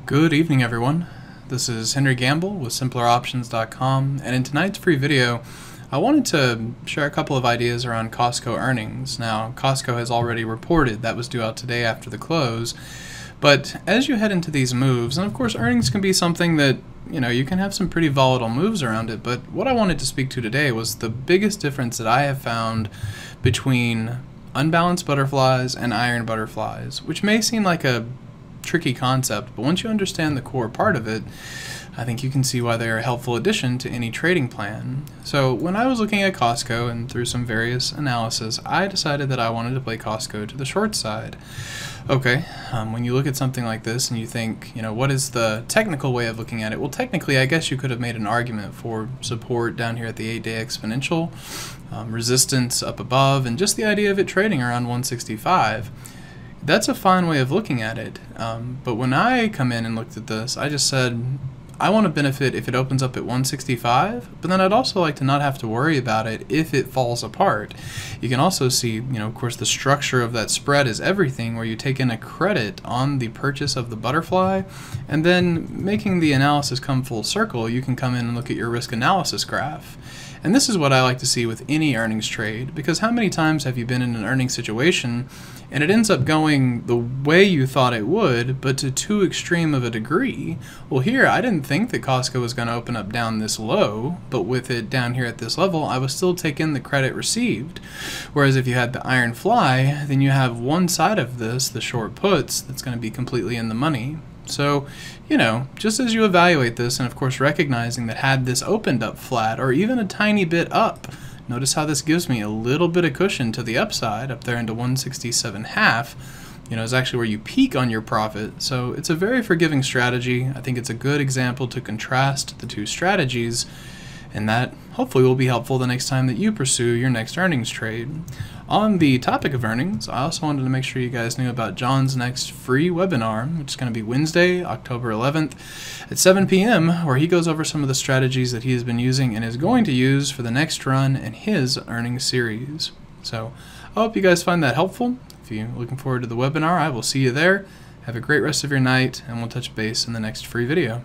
Good evening, everyone. This is Henry Gambell with SimplerOptions.com, and in tonight's free video, I wanted to share a couple of ideas around Costco earnings. Now, Costco has already reported that was due out today after the close, but as you head into these moves, and of course earnings can be something that, you can have some pretty volatile moves around it, but what I wanted to speak to today was the biggest difference that I have found between unbalanced butterflies and iron butterflies, which may seem like a tricky concept, but once you understand the core part of it, I think you can see why they're a helpful addition to any trading plan. So when I was looking at Costco and through some various analysis, I decided that I wanted to play Costco to the short side. Okay, when you look at something like this and you think, what is the technical way of looking at it? Well, technically, I guess you could have made an argument for support down here at the 8-day exponential, resistance up above, and just the idea of it trading around 165. That's a fine way of looking at it, but when I come in and looked at this, I just said, I want to benefit if it opens up at 165, but then I'd also like to not have to worry about it if it falls apart. You can also see, of course, the structure of that spread is everything, where you take in a credit on the purchase of the butterfly, and then making the analysis come full circle, you can come in and look at your risk analysis graph. And this is what I like to see with any earnings trade, because how many times have you been in an earnings situation and it ends up going the way you thought it would, but to too extreme of a degree? Well, here, I didn't think that Costco was going to open up down this low, but with it down here at this level, I was still taking the credit received. Whereas if you had the iron fly, then you have one side of this, the short puts, that's going to be completely in the money. So, just as you evaluate this, and of course recognizing that had this opened up flat or even a tiny bit up, notice how this gives me a little bit of cushion to the upside up there into 167.5, is actually where you peak on your profit. So it's a very forgiving strategy. I think it's a good example to contrast the two strategies, and that hopefully will be helpful the next time that you pursue your next earnings trade. On the topic of earnings, I also wanted to make sure you guys knew about John's next free webinar, which is going to be Wednesday, October 11th at 7 p.m., where he goes over some of the strategies that he has been using and is going to use for the next run in his earnings series. So I hope you guys find that helpful. If you're looking forward to the webinar, I will see you there. Have a great rest of your night, and we'll touch base in the next free video.